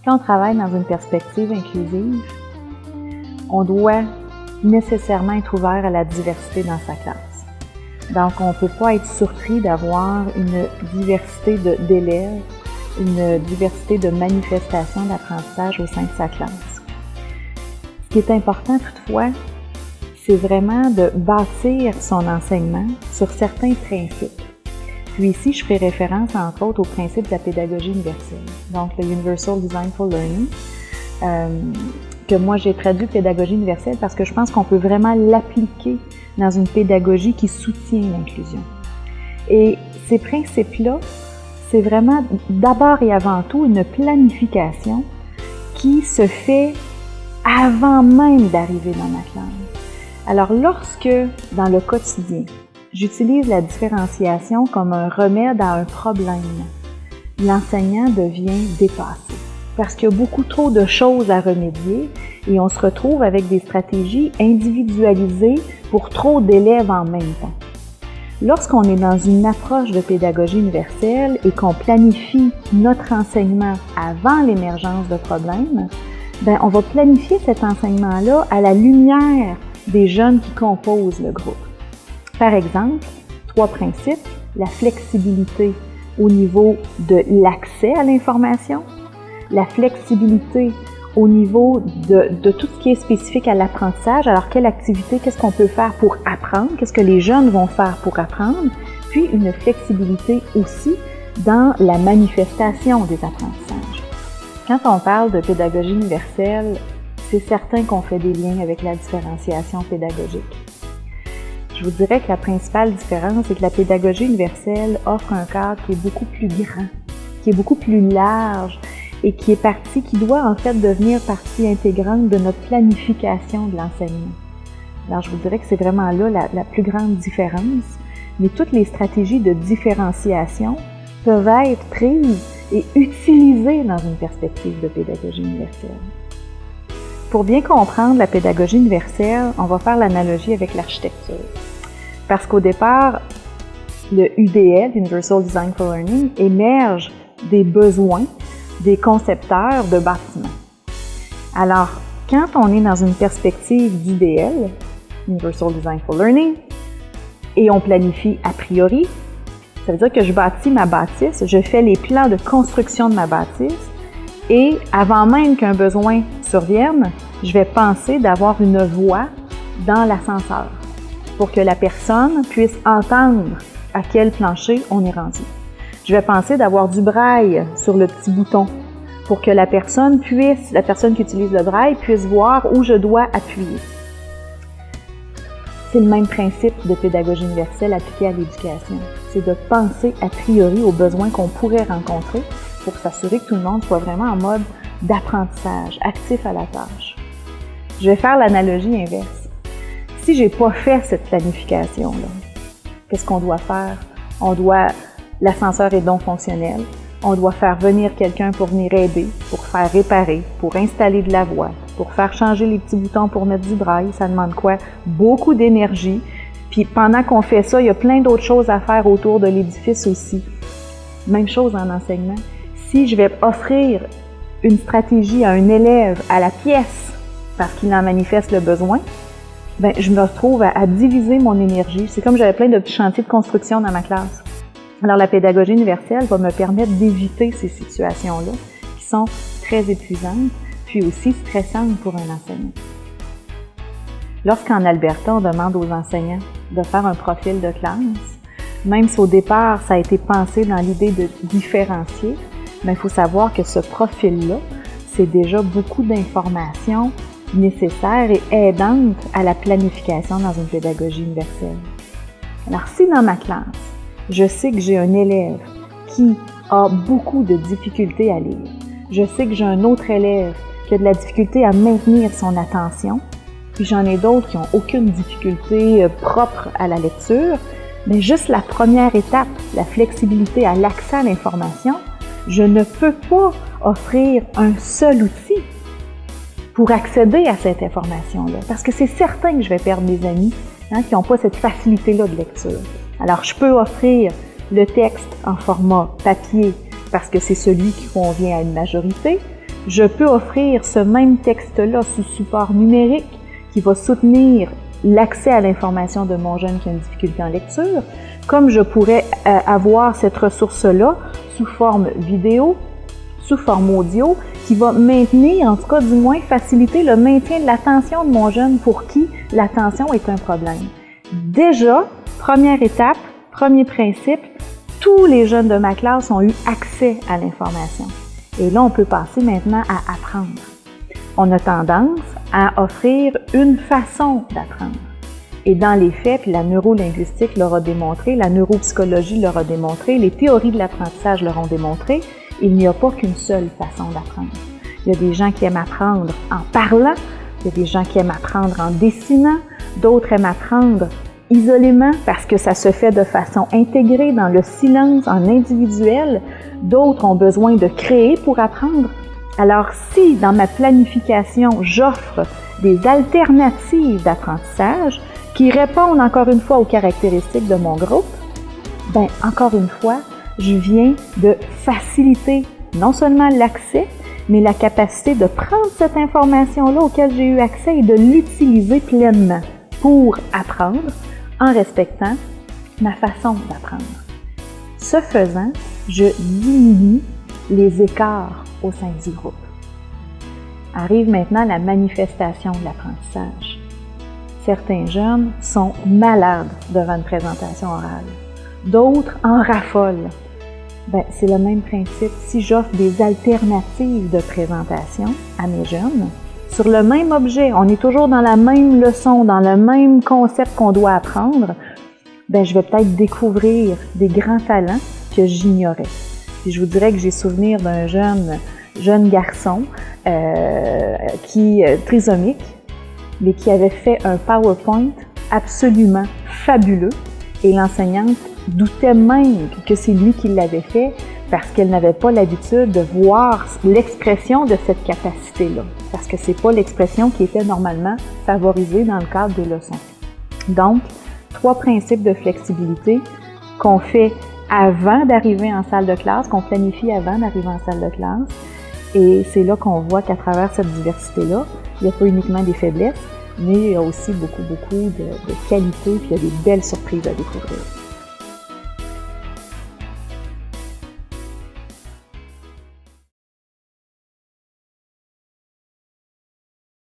Quand on travaille dans une perspective inclusive, on doit nécessairement être ouvert à la diversité dans sa classe. Donc, on ne peut pas être surpris d'avoir une diversité d'élèves, une diversité de manifestations d'apprentissage au sein de sa classe. Ce qui est important toutefois, c'est vraiment de bâtir son enseignement sur certains principes. Puis ici, je ferai référence entre autres au principe de la pédagogie universelle, donc le Universal Design for Learning, que moi j'ai traduit pédagogie universelle parce que je pense qu'on peut vraiment l'appliquer dans une pédagogie qui soutient l'inclusion. Et ces principes-là, c'est vraiment d'abord et avant tout une planification qui se fait avant même d'arriver dans ma classe. Alors lorsque, dans le quotidien, j'utilise la différenciation comme un remède à un problème, l'enseignant devient dépassé parce qu'il y a beaucoup trop de choses à remédier et on se retrouve avec des stratégies individualisées pour trop d'élèves en même temps. Lorsqu'on est dans une approche de pédagogie universelle et qu'on planifie notre enseignement avant l'émergence de problèmes, on va planifier cet enseignement-là à la lumière des jeunes qui composent le groupe. Par exemple, 3 principes, la flexibilité au niveau de l'accès à l'information, la flexibilité au niveau de tout ce qui est spécifique à l'apprentissage. Alors, quelle activité, qu'est-ce qu'on peut faire pour apprendre, qu'est-ce que les jeunes vont faire pour apprendre, puis une flexibilité aussi dans la manifestation des apprentissages. Quand on parle de pédagogie universelle, c'est certain qu'on fait des liens avec la différenciation pédagogique. Je vous dirais que la principale différence, c'est que la pédagogie universelle offre un cadre qui est beaucoup plus grand, qui est beaucoup plus large et qui doit en fait devenir partie intégrante de notre planification de l'enseignement. Alors, je vous dirais que c'est vraiment là la plus grande différence, mais toutes les stratégies de différenciation peuvent être prises et utilisées dans une perspective de pédagogie universelle. Pour bien comprendre la pédagogie universelle, on va faire l'analogie avec l'architecture. Parce qu'au départ, le UDL, Universal Design for Learning, émerge des besoins des concepteurs de bâtiments. Alors, quand on est dans une perspective d'UDL, Universal Design for Learning, et on planifie a priori, ça veut dire que je bâtis ma bâtisse, je fais les plans de construction de ma bâtisse, et avant même qu'un besoin survienne, je vais penser d'avoir une voix dans l'ascenseur pour que la personne puisse entendre à quel plancher on est rendu. Je vais penser d'avoir du braille sur le petit bouton pour que la personne qui utilise le braille puisse voir où je dois appuyer. C'est le même principe de pédagogie universelle appliqué à l'éducation. C'est de penser a priori aux besoins qu'on pourrait rencontrer pour s'assurer que tout le monde soit vraiment en mode d'apprentissage, actif à la tâche. Je vais faire l'analogie inverse. Si je n'ai pas fait cette planification-là, qu'est-ce qu'on doit faire? L'ascenseur est non fonctionnel. On doit faire venir quelqu'un pour venir aider, pour faire réparer, pour installer de la voie, pour faire changer les petits boutons pour mettre du braille. Ça demande quoi? Beaucoup d'énergie. Puis pendant qu'on fait ça, il y a plein d'autres choses à faire autour de l'édifice aussi. Même chose en enseignement. Si je vais offrir une stratégie à un élève à la pièce parce qu'il en manifeste le besoin, je me retrouve à diviser mon énergie. C'est comme j'avais plein de petits chantiers de construction dans ma classe. Alors, la pédagogie universelle va me permettre d'éviter ces situations-là qui sont très épuisantes, puis aussi stressantes pour un enseignant. Lorsqu'en Alberta, on demande aux enseignants de faire un profil de classe, même si au départ, ça a été pensé dans l'idée de différencier, il faut savoir que ce profil-là, c'est déjà beaucoup d'informations nécessaires et aidantes à la planification dans une pédagogie universelle. Alors, si dans ma classe, je sais que j'ai un élève qui a beaucoup de difficultés à lire, je sais que j'ai un autre élève qui a de la difficulté à maintenir son attention, puis j'en ai d'autres qui n'ont aucune difficulté propre à la lecture, mais juste la première étape, la flexibilité à l'accès à l'information, je ne peux pas offrir un seul outil pour accéder à cette information-là, parce que c'est certain que je vais perdre mes amis qui n'ont pas cette facilité-là de lecture. Alors, je peux offrir le texte en format papier parce que c'est celui qui convient à une majorité. Je peux offrir ce même texte-là sous support numérique qui va soutenir l'accès à l'information de mon jeune qui a une difficulté en lecture, comme je pourrais avoir cette ressource-là sous forme vidéo, sous forme audio, qui va maintenir, en tout cas du moins faciliter le maintien de l'attention de mon jeune pour qui l'attention est un problème. Déjà, première étape, premier principe, tous les jeunes de ma classe ont eu accès à l'information. Et là, on peut passer maintenant à apprendre. On a tendance à offrir une façon d'apprendre. Et dans les faits, puis la neurolinguistique leur a démontré, la neuropsychologie leur a démontré, les théories de l'apprentissage leur ont démontré, il n'y a pas qu'une seule façon d'apprendre. Il y a des gens qui aiment apprendre en parlant, il y a des gens qui aiment apprendre en dessinant, d'autres aiment apprendre isolément parce que ça se fait de façon intégrée dans le silence, en individuel. D'autres ont besoin de créer pour apprendre. Alors si dans ma planification, j'offre des alternatives d'apprentissage qui répondent encore une fois aux caractéristiques de mon groupe, bien encore une fois, je viens de faciliter non seulement l'accès, mais la capacité de prendre cette information-là auquel j'ai eu accès et de l'utiliser pleinement pour apprendre en respectant ma façon d'apprendre. Ce faisant, je diminue les écarts au sein du groupe. Arrive maintenant la manifestation de l'apprentissage. Certains jeunes sont malades devant une présentation orale. D'autres en raffolent. Bien, c'est le même principe. Si j'offre des alternatives de présentation à mes jeunes, sur le même objet, on est toujours dans la même leçon, dans le même concept qu'on doit apprendre, bien, je vais peut-être découvrir des grands talents que j'ignorais. Puis je vous dirais que j'ai souvenir d'un jeune garçon trisomique, mais qui avait fait un PowerPoint absolument fabuleux et l'enseignante doutait même que c'est lui qui l'avait fait parce qu'elle n'avait pas l'habitude de voir l'expression de cette capacité-là, parce que c'est pas l'expression qui était normalement favorisée dans le cadre des leçons. Donc, 3 principes de flexibilité qu'on fait avant d'arriver en salle de classe, qu'on planifie avant d'arriver en salle de classe, et c'est là qu'on voit qu'à travers cette diversité-là, il n'y a pas uniquement des faiblesses, mais il y a aussi beaucoup de qualités, puis il y a des belles surprises à découvrir.